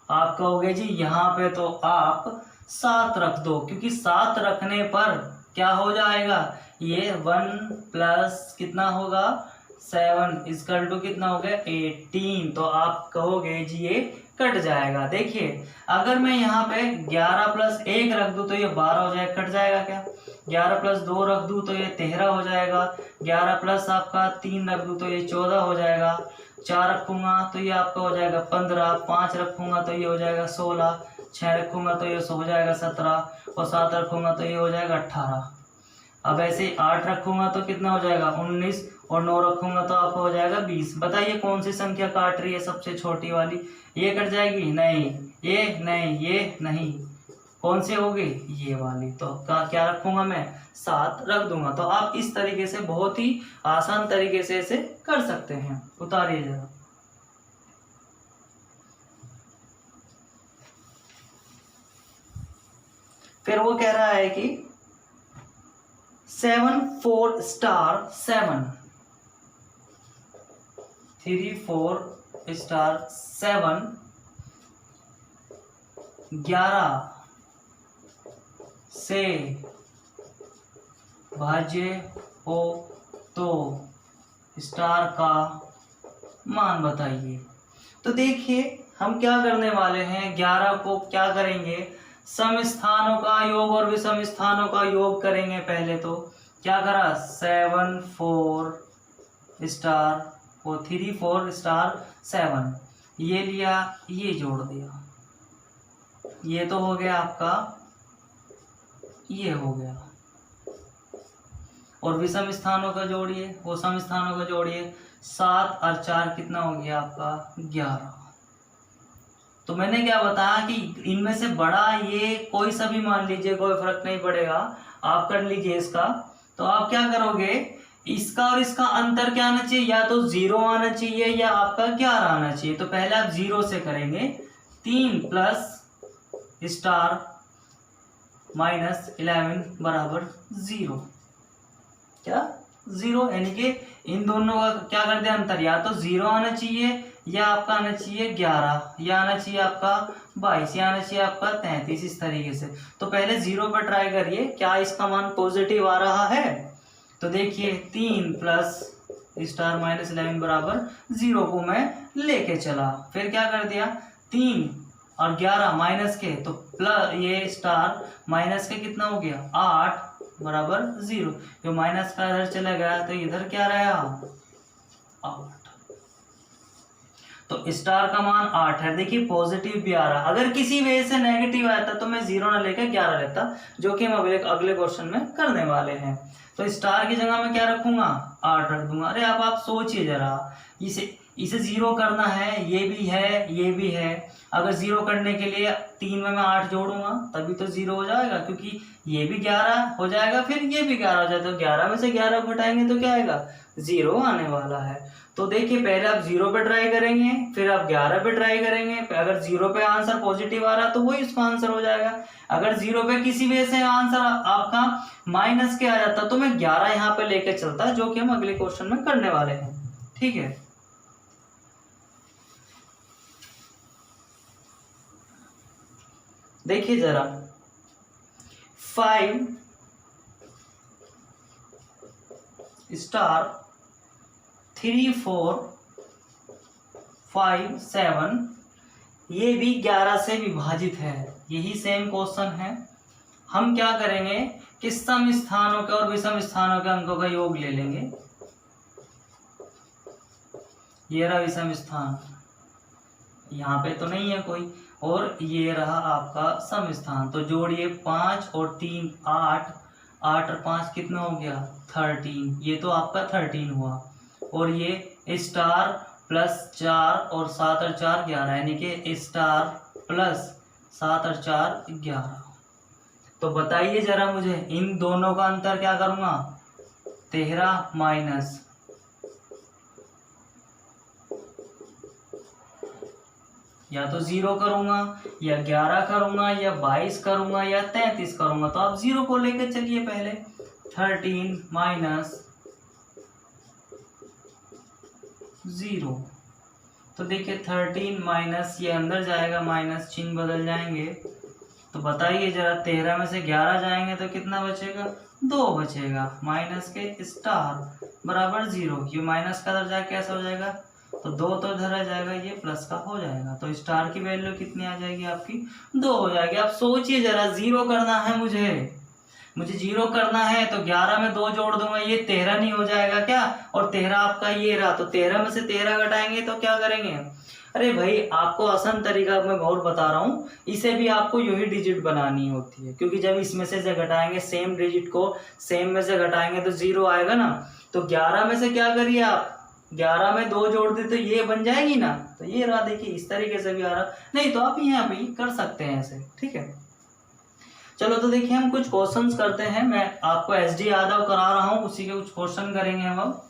आप कहोगे जी यहाँ पे तो आप 7 रख दो, क्योंकि 7 रखने पर क्या हो जाएगा, ये 1 प्लस कितना होगा 7 इक्वल टू कितना हो गया 18। तो आप कहोगे जी ये कट जाएगा। देखिए अगर मैं यहाँ पे 11 प्लस 1 रख दूं तो ये 12 हो जाएगा, कट जाएगा क्या। 11 प्लस 2 रख दूं तो ये 13 हो जाएगा। 11 प्लस आपका 3 रख दूं तो ये 14 हो जाएगा। 4 रखूंगा तो ये आपका हो जाएगा 15। 5 रखूंगा तो ये हो जाएगा 16। 6 रखूंगा तो ये हो जाएगा 17 और 7 रखूंगा तो ये हो जाएगा 18। अब ऐसे 8 रखूंगा तो कितना हो जाएगा 19 और 9 रखूंगा तो आपको हो जाएगा 20। बताइए कौन सी संख्या काट रही है सबसे छोटी वाली, ये कट जाएगी नहीं, ये नहीं, ये नहीं, कौन सी होगी ये वाली। तो क्या रखूंगा मैं 7 रख दूंगा। तो आप इस तरीके से बहुत ही आसान तरीके से इसे कर सकते हैं। उतारिए जरा। फिर वो कह रहा है कि 7 4 स्टार 7, 3 4 स्टार 7 11 से भाज्य हो तो स्टार का मान बताइए। तो देखिए हम क्या करने वाले हैं, 11 को क्या करेंगे, सम स्थानों का योग और विषम स्थानों का योग करेंगे। पहले तो क्या करा 7 4 स्टार और 3 4 स्टार 7, ये लिया, ये जोड़ दिया, ये तो हो गया आपका, ये हो गया। और विषम स्थानों का जोड़िए, वो सम स्थानों का जोड़िए, 7 और 4 कितना हो गया आपका 11। तो मैंने क्या बताया कि इनमें से बड़ा ये कोई सा भी मान लीजिए, कोई फर्क नहीं पड़ेगा, आप कर लीजिए इसका। तो आप क्या करोगे, इसका और इसका अंतर क्या आना चाहिए, या तो 0 आना चाहिए या आपका 11 आना चाहिए। तो पहले आप 0 से करेंगे, 3 प्लस स्टार -11 बराबर 0, क्या 0, यानी कि इन दोनों का क्या कर दिया अंतर, या तो 0 आना चाहिए या आपका आना चाहिए 11, या आना चाहिए आपका 22, या आना चाहिए आपका 33, इस तरीके से। तो पहले 0 पर ट्राई करिए, क्या इसका मान पॉजिटिव आ रहा है। तो देखिए 3 प्लस स्टार -11 बराबर 0 को मैं लेके चला, फिर क्या कर दिया 3 और 11 माइनस के, तो प्लस ये स्टार माइनस के कितना हो गया 8 बराबर 0, जो माइनस का इधर चला गया तो इधर क्या रहा 8। तो स्टार का मान 8 है। देखिए पॉजिटिव भी आ रहा, अगर किसी वजह से नेगेटिव आता तो मैं 0 ना लेकर 11 लेता, जो कि हम अगले क्वेश्चन में करने वाले हैं। तो स्टार की जगह में क्या रखूंगा 8 रख दूंगा। अरे आप सोचिए जरा, इसे 0 करना है, ये भी है, ये भी है। अगर 0 करने के लिए 3 में मैं 8 जोड़ूंगा तभी तो 0 हो जाएगा, क्योंकि ये भी 11 हो जाएगा, फिर ये भी 11 हो जाएगा। तो 11 में से 11 घटाएंगे तो क्या आएगा 0 आने वाला है। तो देखिए पहले आप 0 पे ट्राई करेंगे, फिर आप 11 पे ट्राई करेंगे। अगर 0 पे आंसर पॉजिटिव आ रहा तो वही उसका आंसर हो जाएगा। अगर 0 पे किसी वजह से आंसर आपका माइनस के आ जाता तो मैं 11 यहाँ पे लेके चलता, जो कि हम अगले क्वेश्चन में करने वाले हैं। ठीक है, देखिए जरा 5 स्टार 3 4 5 7, ये भी 11 से विभाजित है। यही सेम क्वेश्चन है। हम क्या करेंगे कि सम स्थानों के और विषम स्थानों के अंकों का योग ले लेंगे। ये रहा विषम स्थान, यहाँ पे तो नहीं है कोई, और ये रहा आपका सम स्थान। तो जोड़िए 5 और 3 8, 8 और 5 कितना हो गया 13, ये तो आपका 13 हुआ। और ये स्टार प्लस 4 और 7 और 4 11, यानी कि स्टार प्लस 7 और 4 11। तो बताइए जरा मुझे इन दोनों का अंतर क्या करूंगा, 13 माइनस या तो 0 करूंगा या 11 करूंगा या 22 करूंगा या 33 करूंगा। तो आप 0 को लेकर चलिए पहले, 13 माइनस 0, तो देखिए 13 माइनस, ये अंदर जाएगा माइनस, चिन्ह बदल जाएंगे। तो बताइए जरा 13 में से 11 जाएंगे तो कितना बचेगा? 2 बचेगा। माइनस के स्टार बराबर 0, ये माइनस का दर्जा कैसा हो जाएगा? तो 2 तो इधर आ जाएगा, ये प्लस का हो जाएगा। तो स्टार की वैल्यू कितनी आ जाएगी आपकी? 2 हो जाएगी। आप सोचिए जरा, 0 करना है मुझे 0 करना है तो 11 में 2 जोड़ दूंगा, ये 13 नहीं हो जाएगा क्या? और 13 आपका ये रहा, तो 13 में से 13 घटाएंगे तो क्या करेंगे? अरे भाई, आपको आसान तरीका मैं और बता रहा हूँ, इसे भी आपको यही डिजिट बनानी होती है, क्योंकि जब इसमें से घटाएंगे, सेम डिजिट को सेम में से घटाएंगे तो 0 आएगा ना। तो 11 में से क्या करिए आप, 11 में 2 जोड़ दे तो ये बन जाएगी ना। तो ये रहा, देखिए इस तरीके से भी आ रहा, नहीं तो आप यहाँ पे कर सकते हैं ऐसे, ठीक है। चलो तो देखिए हम कुछ क्वेश्चंस करते हैं। मैं आपको एसडी यादव करा रहा हूँ, उसी के कुछ क्वेश्चन करेंगे हम अब।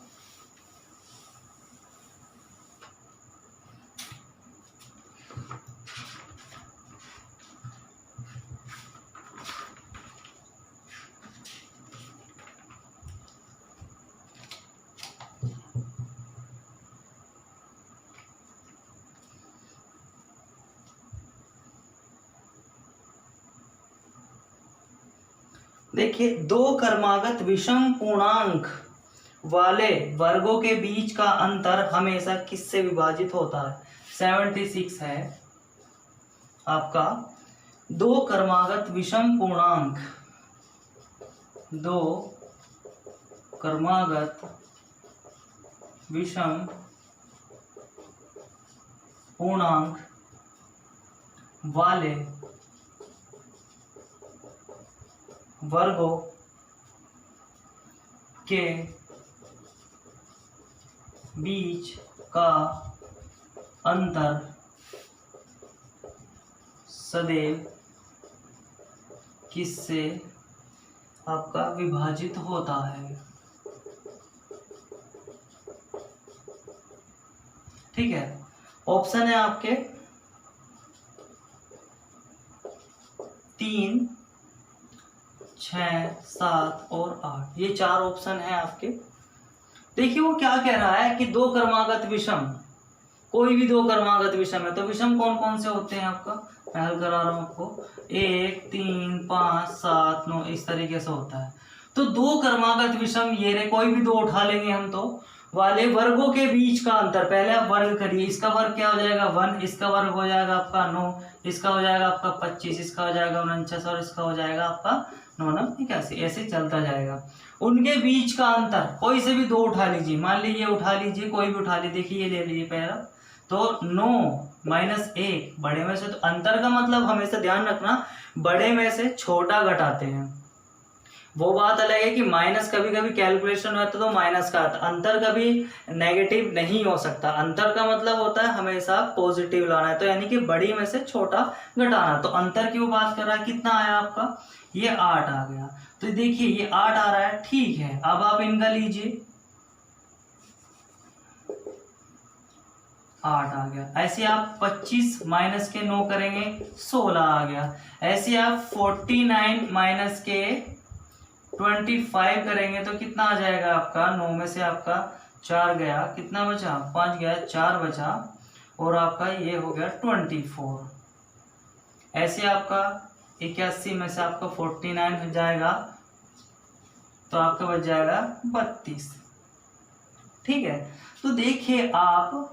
देखिए, दो क्रमागत विषम पूर्णांक वाले वर्गों के बीच का अंतर हमेशा किससे विभाजित होता है? 76 है आपका। दो क्रमागत विषम पूर्णांक, दो क्रमागत विषम पूर्णांक वाले वर्गों के बीच का अंतर सदैव किससे आपका विभाजित होता है? ठीक है, ऑप्शन है आपके 3, 6, 7 और 8, ये 4 ऑप्शन है आपके। देखिए वो क्या कह रहा है कि दो क्रमागत विषम, कोई भी दो क्रमागत विषम है, तो विषम कौन कौन से होते हैं आपका, मैं हल करा रहा हूं आपको। 1, 3, 5, 7, 9 इस तरीके से होता है। तो दो क्रमागत विषम ये रे, कोई भी दो उठा लेंगे हम तो, वाले वर्गों के बीच का अंतर, पहले आप वर्ग करिए। इसका वर्ग क्या हो जाएगा 1, इसका वर्ग हो जाएगा आपका 9, इसका हो जाएगा आपका 25, इसका हो जाएगा 49 और इसका हो जाएगा आपका 9, 81, ऐसे चलता जाएगा। उनके बीच का अंतर, कोई से भी दो उठा लीजिए, मान लीजिए उठा लीजिए, कोई भी उठा लीजिए, देखिए ये ले लीजिए पहला, तो 9 - 1 बड़े में से, तो अंतर का मतलब हमेशा ध्यान रखना, बड़े में से छोटा घटाते हैं। वो बात अलग है कि माइनस कभी कभी कैलकुलेशन होता है तो माइनस का आता, अंतर कभी नेगेटिव नहीं हो सकता। अंतर का मतलब होता है हमेशा पॉजिटिव लाना है, तो यानी कि बड़ी में से छोटा घटाना। तो अंतर की वो बात कर रहा है, कितना आया आपका, ये 8 आ गया। तो देखिए ये 8 आ रहा है, ठीक है। अब आप इनका लीजिए, 8 आ गया। ऐसे आप 25 माइनस के 9 करेंगे, 16 आ गया। ऐसे आप 49 माइनस के 25 करेंगे तो कितना आ जाएगा आपका, 9 में से आपका 4 गया, कितना बचा, 5 गया, 4 बचा, और आपका ये हो गया 24। ऐसे आपका 81 में से आपका 49 हो जाएगा तो आपका बच जाएगा 32। ठीक है, तो देखिए आप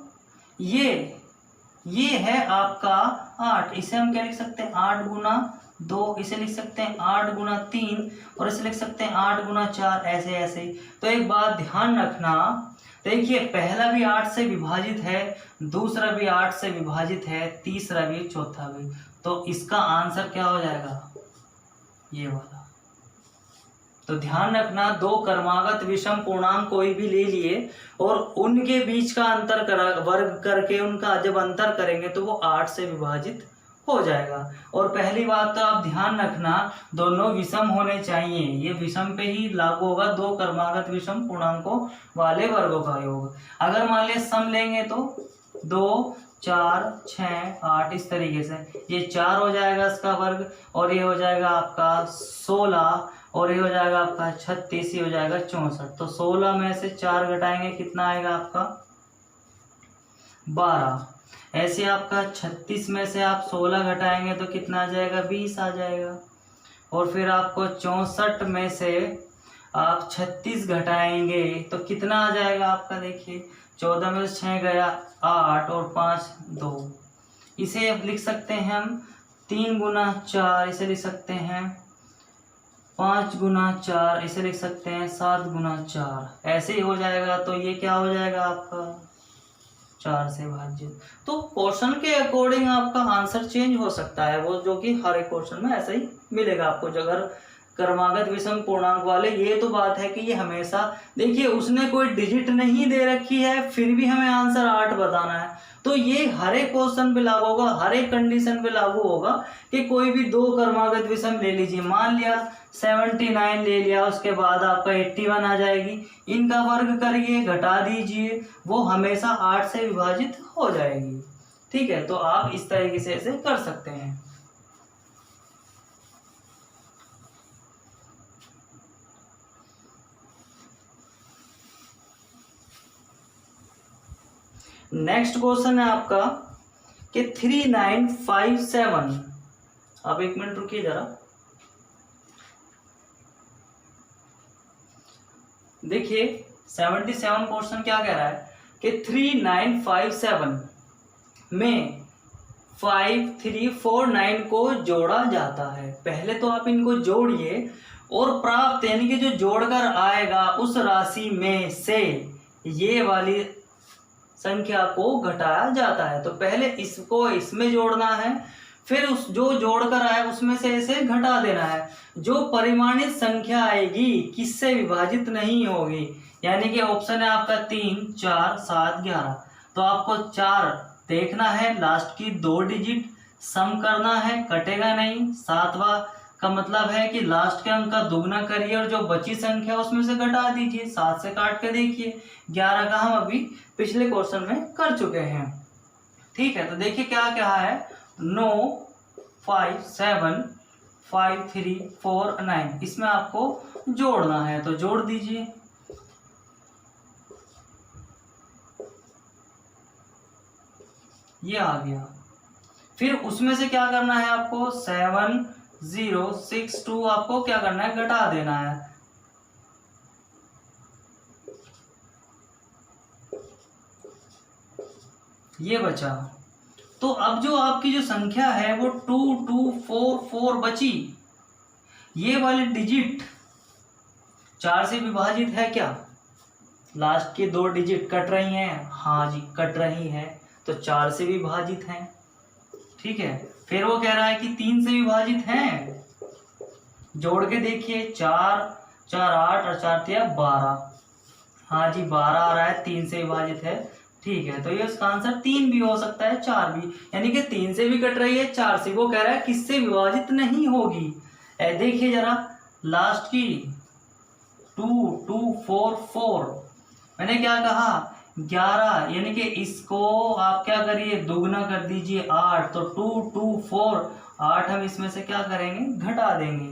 ये है आपका 8, इसे हम क्या लिख सकते हैं, 8 गुना 2, इसे लिख सकते हैं 8 गुना 3, और इसे लिख सकते हैं 8 गुना 4, ऐसे ऐसे। तो एक बात ध्यान रखना, देखिए पहला भी 8 से विभाजित है, दूसरा भी 8 से विभाजित है, तीसरा भी, चौथा भी। तो इसका आंसर क्या हो जाएगा, ये वाला। तो ध्यान रखना, दो क्रमागत विषम पूर्णांक कोई भी ले लिए और उनके बीच का अंतर वर्ग करके उनका जब अंतर करेंगे तो वो 8 से विभाजित हो जाएगा। और पहली बात तो आप ध्यान रखना, दोनों विषम होने चाहिए, ये विषम पे ही लागू होगा, दो क्रमागत विषम पूर्णांकों वाले वर्गों का योग। अगर मान लिया सम लेंगे तो 2, 4, 6, 8 इस तरीके से, ये 4 हो जाएगा इसका वर्ग, और ये हो जाएगा आपका 16, और ये हो जाएगा आपका 36, ये हो जाएगा 64। तो 16 में से 4 घटाएंगे, कितना आएगा आपका 12। ऐसे आपका 36 में से आप 16 घटाएंगे तो कितना आ जाएगा, 20 आ जाएगा। और फिर आपको 64 में से आप 36 घटाएंगे तो कितना आ जाएगा आपका, देखिए 14 में से 6 गया 8 और 5 2। इसे अब लिख सकते हैं हम 3 गुना 4, इसे लिख सकते हैं 5 गुना 4, इसे लिख सकते हैं 7 गुना 4। ऐसे ही हो जाएगा। तो ये क्या हो जाएगा आपका 4 से भाज्य। तो क्वेश्चन के अकॉर्डिंग आपका आंसर चेंज हो सकता है, वो जो कि हर एक क्वेश्चन में ऐसा ही मिलेगा आपको। जो अगर क्रमागत विषम पूर्णांक वाले, ये तो बात है कि ये हमेशा, देखिए उसने कोई डिजिट नहीं दे रखी है फिर भी हमें आंसर 8 बताना है, तो ये हर एक क्वेश्चन पे लागू होगा, हर एक कंडीशन पे लागू होगा कि कोई भी दो क्रमागत विषम ले लीजिए, मान लिया 79 ले लिया, उसके बाद आपका 81 आ जाएगी, इनका वर्ग करिए घटा दीजिए, वो हमेशा 8 से विभाजित हो जाएगी। ठीक है, तो आप इस तरीके से इसे कर सकते हैं। नेक्स्ट क्वेश्चन है आपका कि 3957। आप एक मिनट रुकिए जरा। देखिए 77 क्वेश्चन क्या कह रहा है कि 3957 में 5349 को जोड़ा जाता है। पहले तो आप इनको जोड़िए और प्राप्त यानी कि जो जोड़कर आएगा उस राशि में से ये वाली संख्या को घटाया जाता है। तो पहले इसको इसमें जोड़ना है, फिर उस जो जोड़कर आए उसमें से इसे घटा देना है। जो परिमाणित संख्या आएगी किससे विभाजित नहीं होगी, यानी कि ऑप्शन है आपका 3 4 7 11। तो आपको 4 देखना है, लास्ट की 2 डिजिट सम करना है, कटेगा नहीं। 7वां का मतलब है कि लास्ट के अंक का दुगना करिए और जो बची संख्या उसमें से घटा दीजिए। 7 से काट के देखिए, 11 का हम अभी पिछले क्वेश्चन में कर चुके हैं। ठीक है, तो देखिए क्या क्या है, 9 5 7 5 3 4 9, इसमें आपको जोड़ना है तो जोड़ दीजिए। ये आ गया। फिर उसमें से क्या करना है आपको, 7 0 6 2 आपको क्या करना है, घटा देना है। ये बचा। तो अब जो आपकी जो संख्या है वो 2 2 4 4 बची। ये वाली डिजिट 4 से विभाजित है क्या, लास्ट के 2 डिजिट कट रही हैं, हाँ जी कट रही हैं, तो 4 से विभाजित हैं। ठीक है, फिर वो कह रहा है कि 3 से विभाजित हैं, जोड़ के देखिए 4 4 8 और 4 3 12, हाँ जी 12 आ रहा है, 3 से विभाजित है। ठीक है, तो ये इसका आंसर 3 भी हो सकता है 4 भी, यानी कि 3 से भी कट रही है 4 से। वो कह रहा है किससे विभाजित नहीं होगी। देखिए जरा लास्ट की 2 2 4 4, मैंने क्या कहा 11, यानी कि इसको आप क्या करिए दुगना कर दीजिए 8, तो 2 2 4 8 हम इसमें से क्या करेंगे घटा देंगे,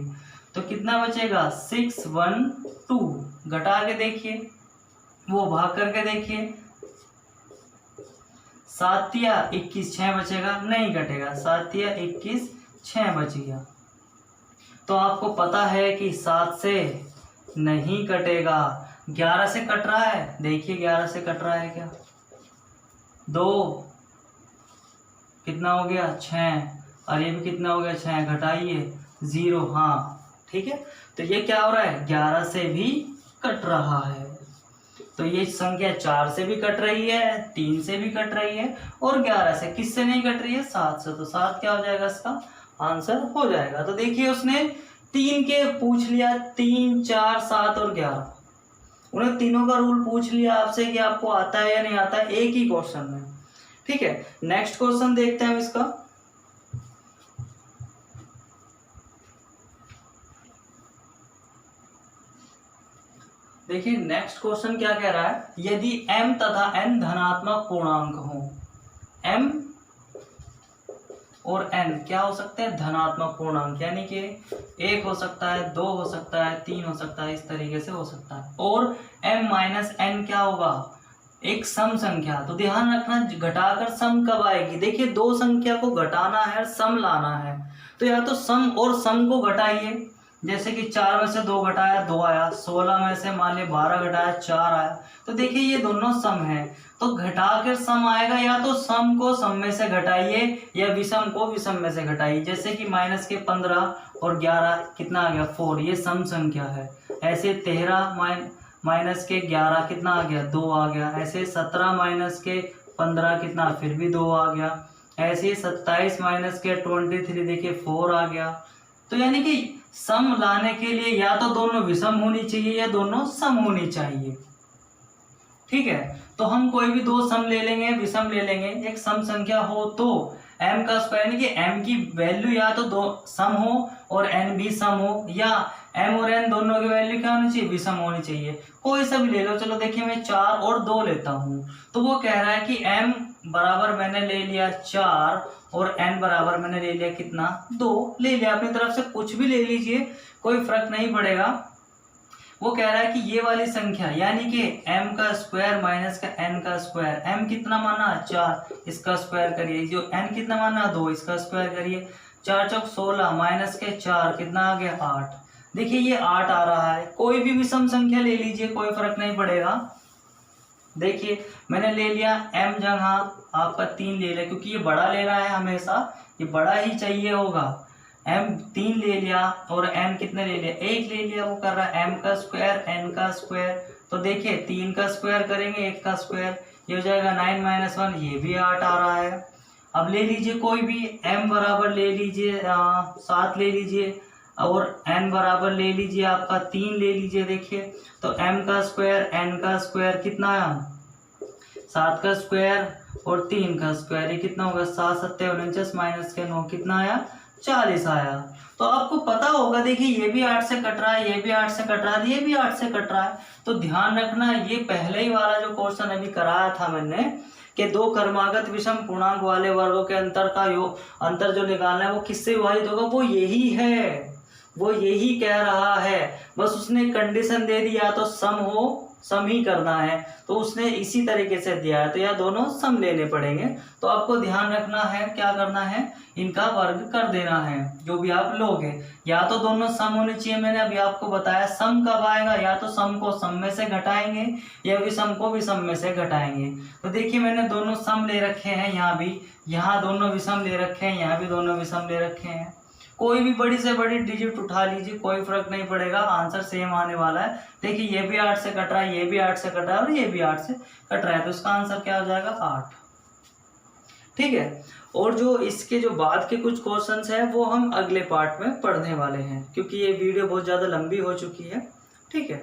तो कितना बचेगा 6 1 2। घटा के देखिए, वो भाग करके देखिए, 7 या 21 6 बचेगा, नहीं घटेगा, 7 या 21 6 बच गया। तो आपको पता है कि 7 से नहीं कटेगा, 11 से कट रहा है, देखिए 11 से कट रहा है क्या, 2 कितना हो गया 6, और ये भी कितना हो गया 6, घटाइए 0, हाँ ठीक है। तो ये क्या हो रहा है 11 से भी कट रहा है। तो ये संख्या 4 से भी कट रही है, 3 से भी कट रही है, और 11 से किससे नहीं कट रही है, 7 से। तो 7 क्या हो जाएगा, इसका आंसर हो जाएगा। तो देखिए उसने 3 के पूछ लिया, 3 4 7 और 11, उन्हें तीनों का रूल पूछ लिया आपसे कि आपको आता है या नहीं आता है, एक ही क्वेश्चन में। ठीक है, नेक्स्ट क्वेश्चन देखते हैं हम इसका। देखिए नेक्स्ट क्वेश्चन क्या कह रहा है, यदि m तथा n धनात्मक पूर्णांक हो, m और n क्या हो सकते हैं धनात्मक पूर्णांक, यानी कि 1 हो सकता है, 2 हो सकता है, 3 हो सकता है, इस तरीके से हो सकता है। और m माइनस n क्या होगा, एक सम संख्या। तो ध्यान रखना घटाकर सम कब आएगी। देखिए दो संख्या को घटाना है, सम लाना है, तो या तो सम और सम को घटाइए। जैसे कि 4 में से 2 घटाया 2 आया, 16 में से मान लिया 12 घटाया 4 आया। तो देखिए ये दोनों सम है, तो घटाकर सम आएगा, या तो सम को सम में से घटाइए या विषम को विषम में से घटाइए। जैसे कि माइनस के 15 और 11 कितना आ गया 4, ये सम संख्या है। ऐसे 13 माइनस के 11 कितना आ गया 2 आ गया। ऐसे 17 माइनस के 15 कितना फिर भी 2 आ गया। ऐसे 27 माइनस के 23 देखिए 4 आ गया। तो यानी कि सम लाने के लिए या तो दोनों विषम होनी चाहिए या दोनों सम होनी चाहिए। ठीक है, तो हम कोई भी दो सम ले लेंगे, विषम ले लेंगे। एक सम संख्या हो तो m का स्क्वायर यानी कि m की वैल्यू या तो दो सम हो और n भी सम हो, या m और n दोनों की वैल्यू क्या होनी चाहिए, विषम होनी चाहिए। कोई सा भी ले लो। चलो देखिए मैं 4 और 2 लेता हूँ, तो वो कह रहा है कि m बराबर मैंने ले लिया 4 और n बराबर मैंने ले लिया कितना 2 ले लिया। अपनी तरफ से कुछ भी ले लीजिए, कोई फर्क नहीं पड़ेगा। वो कह रहा है कि ये वाली संख्या यानी कि m का स्क्वायर माइनस का n का स्क्वायर, m कितना माना 4, इसका स्क्वायर करिए। जो n कितना माना 2, इसका स्क्वायर करिए। 4 चौक 16 माइनस के 4 कितना आ गया 8। देखिए ये 8 आ रहा है। कोई भी विषम संख्या ले लीजिए, कोई फर्क नहीं पड़ेगा। देखिए मैंने ले लिया m जगह आपका 3 ले लिया, क्योंकि ये बड़ा ले रहा है, हमेशा ये बड़ा ही चाहिए होगा। m 3 ले लिया और n कितने ले लिया 1 ले लिया। वो कर रहा है m का स्क्वायर n का स्क्वायर। तो देखिए 3 का स्क्वायर करेंगे 1 का स्क्वायर, ये हो जाएगा 9 माइनस 1, ये भी 8 आ रहा है। अब ले लीजिए कोई भी m बराबर ले लीजिए 7 ले लीजिए, और n बराबर ले लीजिए आपका 3 ले लीजिए। देखिए तो m का स्क्वायर n का स्क्वायर कितना आया 7 का स्क्वायर और 3 का स्क्वायर, ये कितना होगा 7 7 49 माइनस के 9 कितना आया 40 आया। तो आपको पता होगा, देखिए ये भी 8 से कट रहा है, ये भी 8 से कट रहा है, ये भी 8 से कट रहा है। तो ध्यान रखना ये पहले ही वाला जो क्वेश्चन अभी कराया था मैंने कि दो क्रमागत विषम पूर्णांक वाले वर्गों के अंतर जो निकालना है वो किससे विभाजित होगा, वो यही है, वो यही कह रहा है। बस उसने कंडीशन दे दी या तो सम हो, सम ही करना है, तो उसने इसी तरीके से दिया है, तो या दोनों सम लेने पड़ेंगे। तो आपको ध्यान रखना है क्या करना है, इनका वर्ग कर देना है जो भी आप लोगे। या तो दोनों सम होने चाहिए, मैंने अभी आपको बताया। सम कब आएगा, या तो सम को सम में से घटाएंगे या विषम को विषम में से घटाएंगे। तो देखिए मैंने दोनों सम ले रखे हैं, यहाँ भी, यहाँ दोनों विषम ले रखे हैं, यहाँ भी दोनों विषम ले रखे हैं। कोई भी बड़ी से बड़ी डिजिट उठा लीजिए, कोई फर्क नहीं पड़ेगा, आंसर सेम आने वाला है। देखिए ये भी 8 से कट रहा है, ये भी 8 से कट रहा है और ये भी 8 से कट रहा है, तो इसका आंसर क्या हो जाएगा 8। ठीक है, और जो इसके जो बाद के कुछ क्वेश्चंस हैं वो हम अगले पार्ट में पढ़ने वाले हैं, क्योंकि ये वीडियो बहुत ज़्यादा लंबी हो चुकी है। ठीक है।